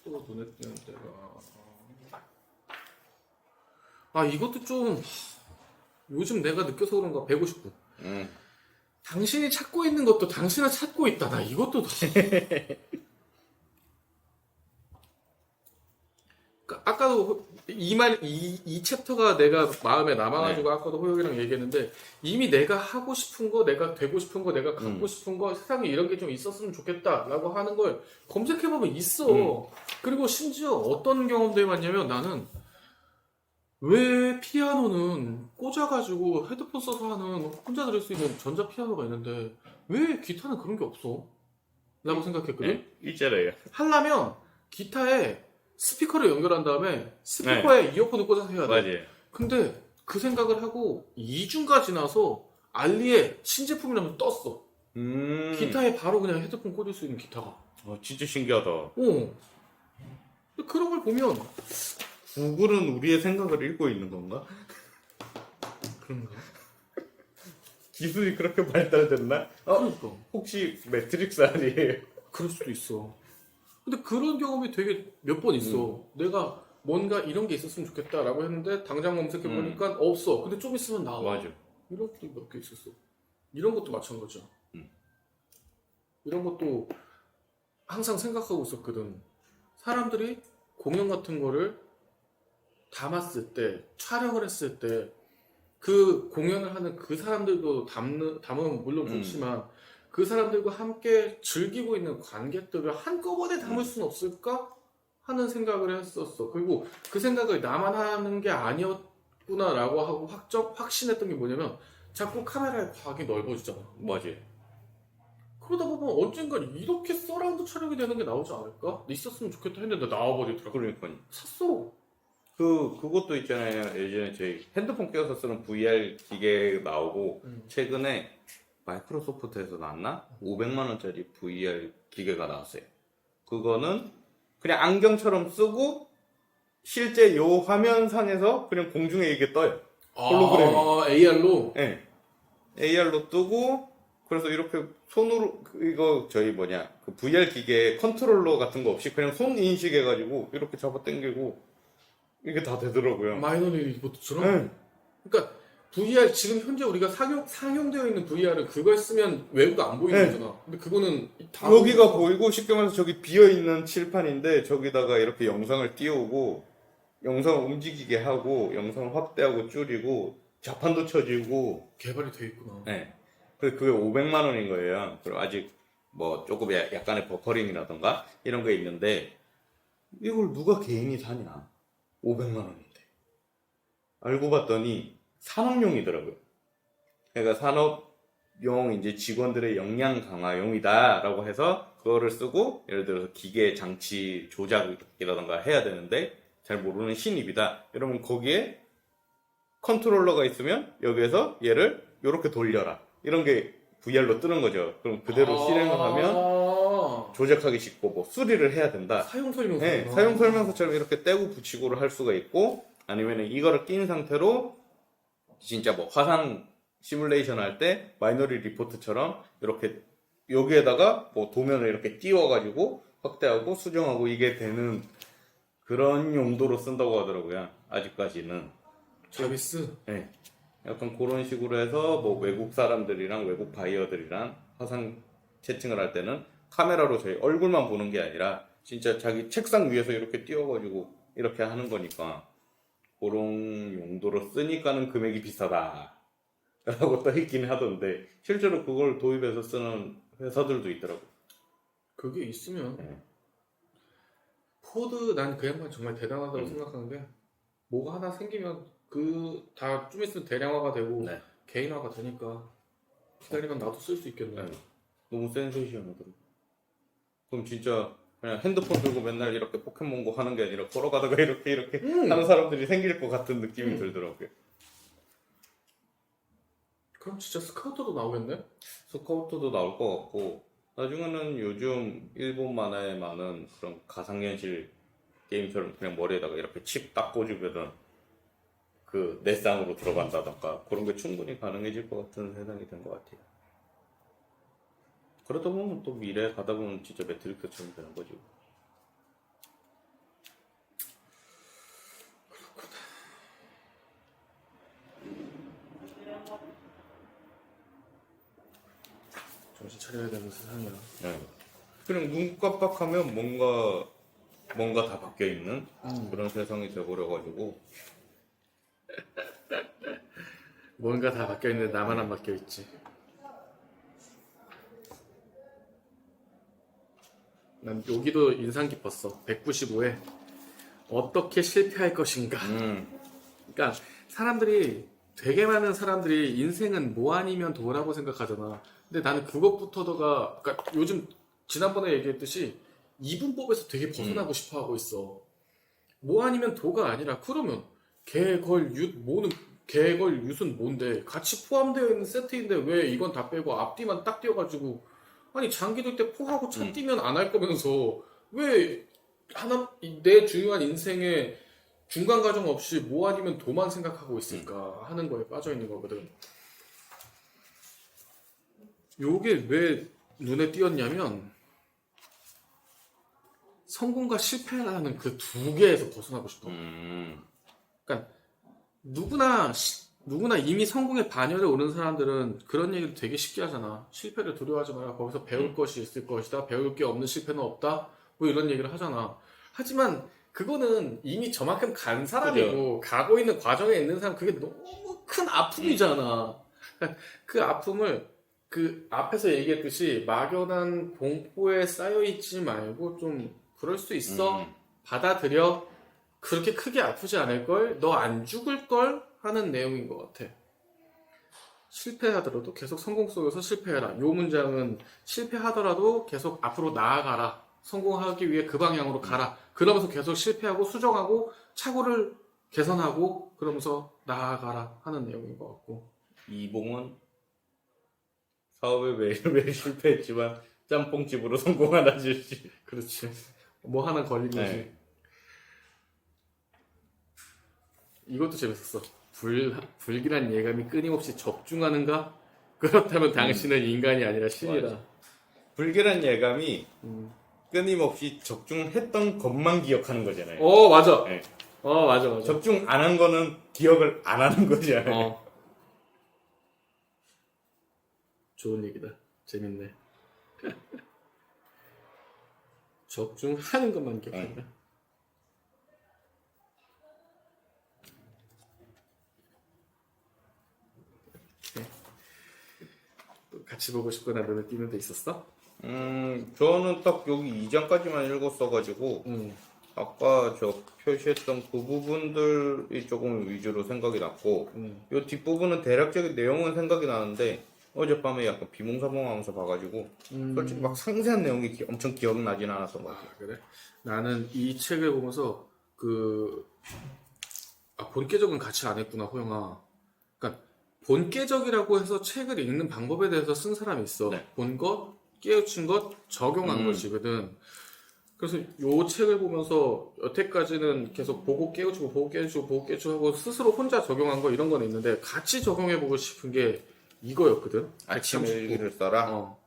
Speaker 1: 또 눈에 띄는 데가 이것도 좀 요즘 내가 느껴서 그런가 159. 당신이 찾고 있는 것도 당신은 찾고 있다. 나 이것도 아까도 이 챕터가 내가 마음에 남아가지고 아까도 호영이랑 얘기했는데 이미 내가 하고 싶은 거, 내가 되고 싶은 거, 내가 갖고 싶은 거, 세상에 이런 게 좀 있었으면 좋겠다라고 하는 걸 검색해보면 있어. 그리고 심지어 어떤 경험도 해봤냐면 나는 왜 피아노는 꽂아가지고 헤드폰 써서 하는 혼자 들을 수 있는 전자 피아노가 있는데 왜 기타는 그런 게 없어? 라고 생각했거든.
Speaker 2: 있잖아요.
Speaker 1: 하려면 기타에 스피커를 연결한 다음에 스피커에 이어폰을 꽂아서 해야 돼.
Speaker 2: 맞아요.
Speaker 1: 근데 그 생각을 하고 2주가 지나서 알리에 신제품이라면 떴어. 기타에 바로 그냥 헤드폰 꽂을 수 있는 기타가.
Speaker 2: 진짜 신기하다.
Speaker 1: 그런 걸 보면
Speaker 2: 구글은 우리의 생각을 읽고 있는 건가?
Speaker 1: 그런가?
Speaker 2: 기술이 그렇게 발달됐나?
Speaker 1: 그러니까.
Speaker 2: 혹시 매트릭스 아니에요?
Speaker 1: 그럴 수도 있어. 근데 그런 경험이 되게 몇 번 있어. 내가 뭔가 이런 게 있었으면 좋겠다라고 했는데 당장 검색해보니까 없어. 근데 좀 있으면 나와.
Speaker 2: 맞아.
Speaker 1: 이런 것도 몇 개 있었어. 이런 것도 마찬가지야. 이런 것도 항상 생각하고 있었거든. 사람들이 공연 같은 거를 담았을 때, 촬영을 했을 때, 그 공연을 하는 그 사람들도 담으면 물론 좋지만, 그 사람들과 함께 즐기고 있는 관객들을 한꺼번에 담을 수는 없을까? 하는 생각을 했었어. 그리고 그 생각을 나만 하는 게 아니었구나라고 하고 확신했던 게 뭐냐면, 자꾸 카메라의 과학이 넓어지잖아.
Speaker 2: 맞아요.
Speaker 1: 그러다 보면 언젠간 이렇게 서라운드 촬영이 되는 게 나오지 않을까? 있었으면 좋겠다 했는데 나와버리더라고.
Speaker 2: 그러니까요.
Speaker 1: 샀어.
Speaker 2: 그것도 있잖아요. 예전에 저희 핸드폰 껴서 쓰는 VR 기계 나오고, 최근에 마이크로소프트에서 나왔나? 500만원짜리 VR 기계가 나왔어요. 그거는 그냥 안경처럼 쓰고, 실제 요 화면상에서 그냥 공중에 이게 떠요. 홀로그램이.
Speaker 1: AR로?
Speaker 2: 네. AR로 뜨고, 그래서 이렇게 손으로, 이거 저희 그 VR 기계 컨트롤러 같은 거 없이 그냥 손 인식해가지고, 이렇게 잡아 당기고, 이게 다 되더라고요.
Speaker 1: 마이너리 리포트처럼? 그러니까 VR 지금 현재 우리가 상용되어 있는 VR은 그걸 쓰면 외부가 안 보이는 거잖아. 근데 그거는 다
Speaker 2: 여기가 보이고 쉽게 말해서 저기 비어있는 칠판인데 저기다가 이렇게 영상을 띄우고 영상을 움직이게 하고 영상을 확대하고 줄이고 자판도 쳐지고
Speaker 1: 개발이 돼 있구나.
Speaker 2: 네. 그게 500만 원인 거예요. 그리고 아직 뭐 조금 약간의 버퍼링이라던가 이런 게 있는데 이걸 누가 개인이 사냐? 500만 원인데. 알고 봤더니 산업용이더라고요. 그러니까 산업용 이제 직원들의 역량 강화용이다라고 해서 그거를 쓰고 예를 들어서 기계 장치 조작이라던가 해야 되는데 잘 모르는 신입이다. 이러면 거기에 컨트롤러가 있으면 여기에서 얘를 이렇게 돌려라. 이런 게 VR로 뜨는 거죠. 그럼 그대로 실행을 하면 조작하기 쉽고 뭐 수리를 해야 된다.
Speaker 1: 사용 설명서.
Speaker 2: 네, 사용 설명서처럼 이렇게 떼고 붙이고를 할 수가 있고 아니면 이거를 낀 상태로 진짜 뭐 화상 시뮬레이션 할 때 마이너리 리포트처럼 이렇게 여기에다가 뭐 도면을 이렇게 띄워가지고 확대하고 수정하고 이게 되는 그런 용도로 쓴다고 하더라고요. 아직까지는.
Speaker 1: 자비스.
Speaker 2: 네. 약간 그런 식으로 해서 뭐 외국 사람들이랑 외국 바이어들이랑 화상 채팅을 할 때는 카메라로 저희 얼굴만 보는 게 아니라 진짜 자기 책상 위에서 이렇게 띄워가지고 이렇게 하는 거니까 그런 용도로 쓰니까는 금액이 비싸다 라고 떠 있긴 하던데 실제로 그걸 도입해서 쓰는 회사들도 있더라고.
Speaker 1: 그게 있으면
Speaker 2: 네.
Speaker 1: 포드 난 그 양반 정말 대단하다고 생각하는데 뭐가 하나 생기면 그 다 좀 있으면 대량화가 되고
Speaker 2: 네.
Speaker 1: 개인화가 되니까 기다리면 나도 쓸 수 있겠네.
Speaker 2: 네. 너무 센세이션하더라고. 그럼 진짜 그냥 핸드폰 들고 맨날 이렇게 포켓몬고 하는 게 아니라 걸어가다가 이렇게 하는 사람들이 생길 것 같은 느낌이 들더라고요.
Speaker 1: 그럼 진짜 스카우터도 나오겠네?
Speaker 2: 스카우터도 나올 것 같고 나중에는 요즘 일본 만화에 많은 그런 가상현실 게임처럼 그냥 머리에다가 이렇게 칩 딱 꽂으면은 그 넷상으로 들어간다던가 그런 게 충분히 가능해질 것 같은 세상이 된 것 같아요. 그러다 보면 또 미래에 가다 보면 진짜 매트릭스처럼 되는 거지.
Speaker 1: 정신 차려야 되는 세상이야.
Speaker 2: 네. 그냥 눈 깜빡하면 뭔가 다 바뀌어 있는 그런 세상이 돼버려가지고
Speaker 1: 뭔가 다 바뀌어 있는데 나만 안 바뀌어 있지. 난 여기도 인상 깊었어. 195에 어떻게 실패할 것인가. 그러니까 사람들이 되게 많은 사람들이 인생은 뭐 아니면 도라고 생각하잖아. 근데 나는 그것부터가 그러니까 요즘 지난번에 얘기했듯이 이분법에서 되게 벗어나고 싶어 하고 있어. 뭐 아니면 도가 아니라 그러면 뭐는 개걸 윷은 뭔데 같이 포함되어 있는 세트인데 왜 이건 다 빼고 앞뒤만 딱 띄워가지고 아니 장기 돌 때 포하고 차 뛰면 안 할 거면서 왜 내 중요한 인생에 중간 과정 없이 뭐 아니면 도만 생각하고 있을까 하는 거에 빠져 있는 거거든. 요게 왜 눈에 띄었냐면 성공과 실패라는 그 두 개에서 벗어나고 싶어. 그러니까 누구나 이미 성공의 반열에 오른 사람들은 그런 얘기를 되게 쉽게 하잖아. 실패를 두려워하지 마라. 거기서 배울 것이 있을 것이다. 배울 게 없는 실패는 없다. 뭐 이런 얘기를 하잖아. 하지만 그거는 이미 저만큼 간 사람이고 가고 있는 과정에 있는 사람 그게 너무 큰 아픔이잖아. 그 아픔을 그 앞에서 얘기했듯이 막연한 공포에 쌓여있지 말고 좀 그럴 수 있어. 받아들여. 그렇게 크게 아프지 않을걸? 너 안 죽을걸? 하는 내용인 것 같아. 실패하더라도 계속 성공 속에서 실패해라. 요 문장은 실패하더라도 계속 앞으로 나아가라. 성공하기 위해 그 방향으로 가라. 그러면서 계속 실패하고 수정하고 착오를 개선하고 그러면서 나아가라 하는 내용인 것 같고.
Speaker 2: 이봉은 사업에 매일매일 실패했지만 짬뽕집으로 성공한 아저씨.
Speaker 1: 그렇지. 뭐 하나 걸린 거지.
Speaker 2: 네.
Speaker 1: 이것도 재밌었어. 불길한 예감이 끊임없이 적중하는가? 그렇다면 당신은 인간이 아니라 신이다.
Speaker 2: 맞아. 불길한 예감이 끊임없이 적중했던 것만 기억하는 거잖아요.
Speaker 1: 맞아.
Speaker 2: 네.
Speaker 1: 맞아.
Speaker 2: 적중 안 한 거는 기억을 안 하는 거잖아요.
Speaker 1: 좋은 얘기다. 재밌네. 적중하는 것만 기억한다. 또 같이 보고 싶거나 눈에 띄는 데 있었어?
Speaker 2: 저는 딱 여기 2장까지만 읽었어가지고 아까 저 표시했던 그 부분들이 조금 위주로 생각이 났고 이 뒷부분은 대략적인 내용은 생각이 나는데 어젯밤에 약간 비몽사몽하면서 봐가지고 솔직히 막 상세한 내용이 엄청 기억나진 않았던 것 같아요.
Speaker 1: 그래? 나는 이 책을 보면서 본계적은 같이 안 했구나, 호영아. 그러니까 본계적이라고 해서 책을 읽는 방법에 대해서 쓴 사람이 있어.
Speaker 2: 네.
Speaker 1: 본 것, 깨우친 것, 적용한 것이거든. 그래서 요 책을 보면서 여태까지는 계속 보고 깨우치고 보고 깨우치고 보고 깨우치고 하고 스스로 혼자 적용한 거 이런 건 있는데 같이 적용해보고 싶은 게 이거였거든.
Speaker 2: 아침에
Speaker 1: 139.
Speaker 2: 일기를 써라.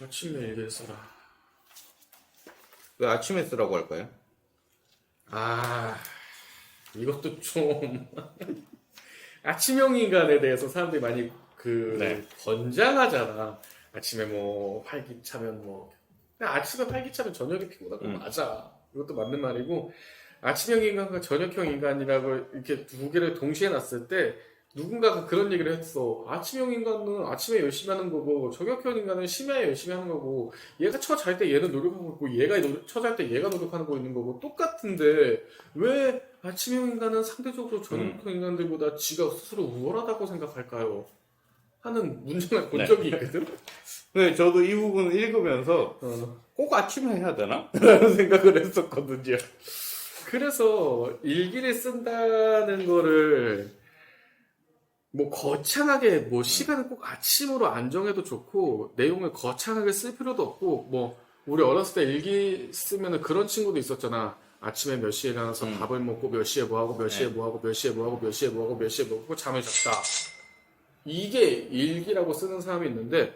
Speaker 1: 아침에 일기를 써라.
Speaker 2: 왜 아침에 쓰라고 할까요?
Speaker 1: 이것도 좀 아침형 인간에 대해서 사람들이 많이
Speaker 2: 네.
Speaker 1: 권장하잖아. 아침에 뭐 활기차면 뭐 근데 아침에 활기차면 저녁에 피곤한 거 맞아. 이것도 맞는 말이고 아침형 인간과 저녁형 인간이라고 이렇게 두 개를 동시에 놨을 때 누군가가 그런 얘기를 했어. 아침형 인간은 아침에 열심히 하는 거고 저녁형 인간은 심야에 열심히 하는 거고 얘가 잘 때 얘는 노력하고 있고 얘가 잘 때 얘가 노력하고 있는 거고 똑같은데 왜 아침형 인간은 상대적으로 저녁형 인간들보다 지가 스스로 우월하다고 생각할까요? 하는 문제를 본 적이 있거든.
Speaker 2: 네, 저도 이 부분 읽으면서 꼭 아침에 해야 되나? 라는 생각을 했었거든요.
Speaker 1: 그래서 일기를 쓴다는 거를 뭐 거창하게 뭐 시간을 꼭 아침으로 안 정해도 좋고 내용을 거창하게 쓸 필요도 없고 뭐 우리 어렸을 때 일기 쓰면은 그런 친구도 있었잖아. 아침에 몇 시에 일어나서 밥을 먹고 몇 시에 뭐 하고 몇 시에 뭐 하고 몇 시에 뭐 하고 몇 시에 뭐 하고 몇 시에 뭐 하고 잠을 잤다. 이게 일기라고 쓰는 사람이 있는데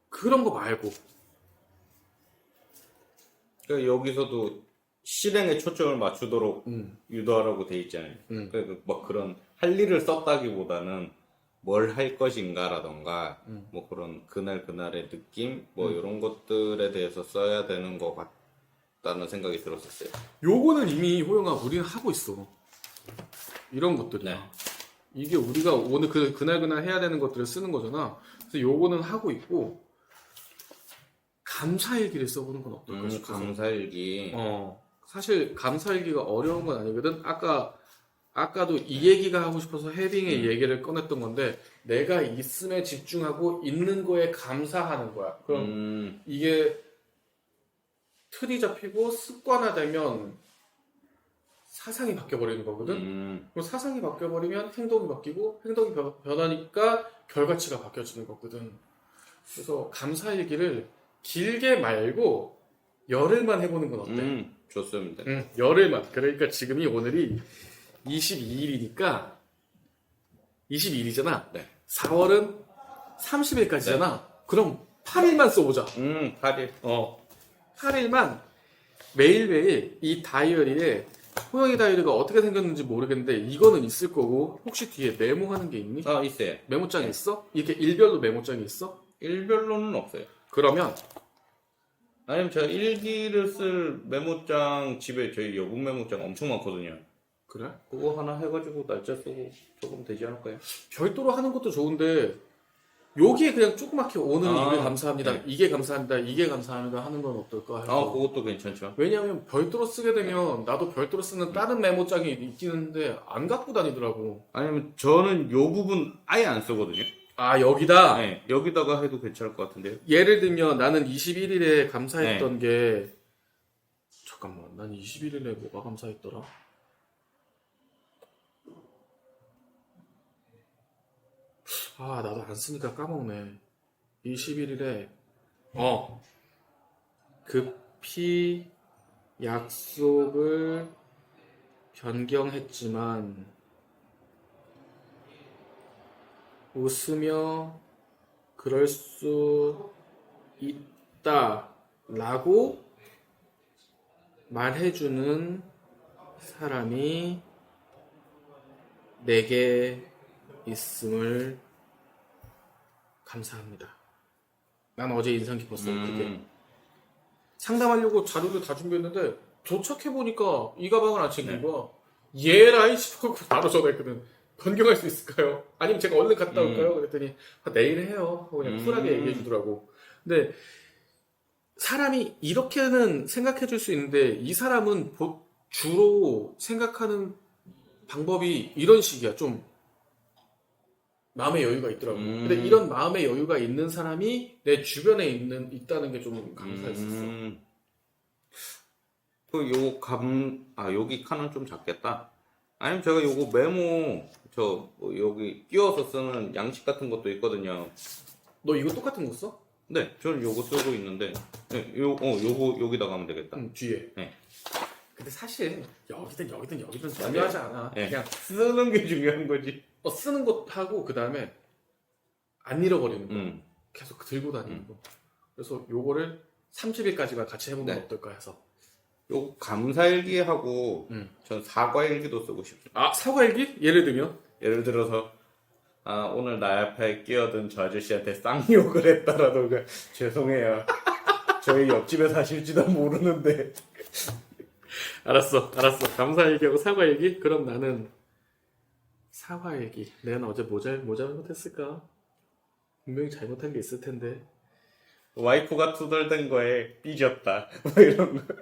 Speaker 1: 그런 거 말고
Speaker 2: 그러니까 여기서도 실행에 초점을 맞추도록 유도하라고 돼 있잖아요. 그러니까 뭐 그런 할 일을 썼다기보다는 뭘 할 것인가라던가 뭐 그런 그날의 느낌 뭐 이런 것들에 대해서 써야 되는 것 같다는 생각이 들었었어요.
Speaker 1: 요거는 이미 호영아 우리는 하고 있어. 이런 것들이야.
Speaker 2: 네.
Speaker 1: 이게 우리가 오늘 그날 해야 되는 것들을 쓰는 거잖아. 그래서 요거는 하고 있고 감사일기를 써보는 건 어떨까 싶어서.
Speaker 2: 감사일기.
Speaker 1: 사실 감사일기가 어려운 건 아니거든. 아까도 이 얘기가 하고 싶어서 헤딩의 얘기를 꺼냈던 건데 내가 있음에 집중하고 있는 거에 감사하는 거야. 그럼 이게 틀이 잡히고 습관화되면 사상이 바뀌어버리는 거거든. 그럼 사상이 바뀌어버리면 행동이 바뀌고 행동이 변하니까 결과치가 바뀌어지는 거거든. 그래서 감사일기를 길게 말고 열흘만 해보는 건 어때?
Speaker 2: 좋습니다.
Speaker 1: 열흘만. 그러니까 지금이 오늘이 22일이니까 22일이잖아.
Speaker 2: 네.
Speaker 1: 4월은 30일까지잖아. 그럼 8일만 써보자.
Speaker 2: 8일.
Speaker 1: 8일만 매일매일 이 다이어리에 호영이 다이어리가 어떻게 생겼는지 모르겠는데 이거는 있을 거고 혹시 뒤에 메모하는 게 있니?
Speaker 2: 있어요.
Speaker 1: 메모장이 있어? 이렇게 일별로 메모장이 있어?
Speaker 2: 일별로는 없어요.
Speaker 1: 그러면
Speaker 2: 아니면 제가 일기를 쓸 메모장 집에 저희 여분 메모장 엄청 많거든요.
Speaker 1: 그래?
Speaker 2: 그거 하나 해가지고 날짜 쓰고 조금 되지 않을까요?
Speaker 1: 별도로 하는 것도 좋은데 여기에 그냥 조그맣게 오늘 이게 감사합니다.
Speaker 2: 네.
Speaker 1: 이게 감사합니다. 이게 감사합니다 하는 건 어떨까 해서.
Speaker 2: 그것도 괜찮죠.
Speaker 1: 왜냐하면 별도로 쓰게 되면 나도 별도로 쓰는 다른 메모장이 있긴 한데 안 갖고 다니더라고.
Speaker 2: 아니면 저는 요 부분 아예 안 쓰거든요.
Speaker 1: 여기다?
Speaker 2: 네, 여기다가 해도 괜찮을 것 같은데요.
Speaker 1: 예를 들면 나는 21일에 감사했던 게 잠깐만 난 21일에 뭐가 감사했더라? 나도 안 쓰니까 까먹네. 21일에 급히 약속을 변경했지만 웃으며 그럴 수 있다 라고 말해주는 사람이 내게 있음을 감사합니다. 난 어제 인상 깊었어. 그게 상담하려고 자료를 다 준비했는데 도착해보니까 이 가방을 안 챙긴 거야. 얘라이 싶어 바로 전화했거든. 변경할 수 있을까요? 아니면 제가 얼른 갔다 올까요? 그랬더니 내일 해요. 하고 그냥 쿨하게 얘기해 주더라고. 근데 사람이 이렇게는 생각해 줄 수 있는데 이 사람은 주로 생각하는 방법이 이런 식이야. 좀 마음의 여유가 있더라고. 근데 이런 마음의 여유가 있는 사람이 내 주변에 있다는 게 좀 감사했었어.
Speaker 2: 여기 칸은 좀 작겠다. 아니면 제가 요거 메모, 뭐 여기 끼워서 쓰는 양식 같은 것도 있거든요.
Speaker 1: 너 이거 똑같은 거 써?
Speaker 2: 네, 저는 요거 쓰고 있는데, 네, 요거 여기다가 하면 되겠다.
Speaker 1: 뒤에.
Speaker 2: 네.
Speaker 1: 근데 사실 여기든 중요하지 않아.
Speaker 2: 네.
Speaker 1: 그냥
Speaker 2: 쓰는 게 중요한 거지.
Speaker 1: 쓰는 것 하고 그 다음에 안 잃어버리는 거. 계속 들고 다니는 거. 그래서 요거를 30일까지만 같이 해보면 어떨까 해서.
Speaker 2: 요 감사일기하고 전 사과일기도 쓰고 싶어요.
Speaker 1: 아, 사과일기? 예를 들면?
Speaker 2: 예를 들어서 오늘 나 앞에 끼어든 저 아저씨한테 쌍욕을 했다라던가 죄송해요. 저희 옆집에 사실지도 모르는데.
Speaker 1: 알았어. 감사일기하고 사과일기? 그럼 나는 사과일기. 내가 어제 뭐 잘못했을까? 분명히 잘못한 게 있을 텐데.
Speaker 2: 와이프가 투덜댄 거에 삐졌다. 뭐 이런 거.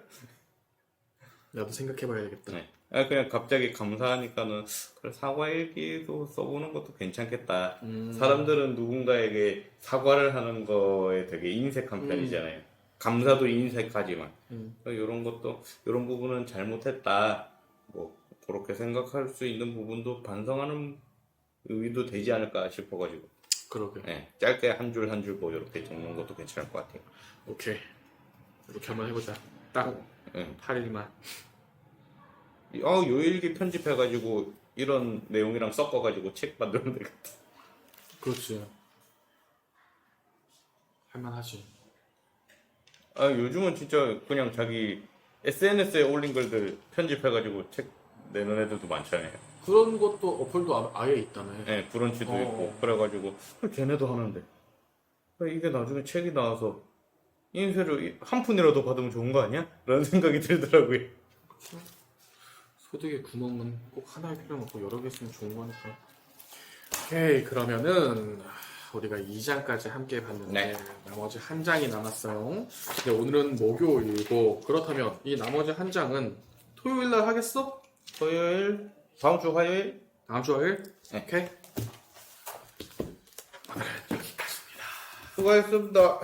Speaker 1: 나도 생각해봐야겠다.
Speaker 2: 네. 그냥 갑자기 감사하니까는 그래, 사과일기도 써보는 것도 괜찮겠다. 사람들은 누군가에게 사과를 하는 거에 되게 인색한 편이잖아요. 감사도 인색하지만 이런 것도 이런 부분은 잘못했다. 뭐 그렇게 생각할 수 있는 부분도 반성하는 의미도 되지 않을까 싶어가지고.
Speaker 1: 그러게.
Speaker 2: 네, 짧게 한 줄 한 줄 뭐 이렇게 적는 것도 괜찮을 것 같아요.
Speaker 1: 오케이. 이렇게 한번 해보자. 딱 8일만.
Speaker 2: 요일기 편집해가지고 이런 내용이랑 섞어가지고 책 만들면 되겠다.
Speaker 1: 그렇지. 할만하지.
Speaker 2: 요즘은 진짜 그냥 자기 SNS에 올린 글들 편집해가지고 책 내는 애들도 많잖아요.
Speaker 1: 그런 것도 어플도 아예 있다네.
Speaker 2: 네, 브런치도 있고 그래가지고 걔네도 하는데 이게 나중에 책이 나와서 인쇄료 한 푼이라도 받으면 좋은 거 아니야? 라는 생각이 들더라고요.
Speaker 1: 그렇죠. 소득의 구멍은 꼭 하나일 필요는 없고 여러 개 있으면 좋은 거니까. 오케이, 그러면은 우리가 2장까지 함께 봤는데 나머지 한 장이 남았어요. 근데 오늘은 목요일이고 그렇다면 이 나머지 한 장은 토요일 날 하겠어?
Speaker 2: 토요일, 다음 주 화요일?
Speaker 1: 다음 주 화요일?
Speaker 2: 네.
Speaker 1: 오케이. 오늘은 여기까지입니다.
Speaker 2: 수고하셨습니다.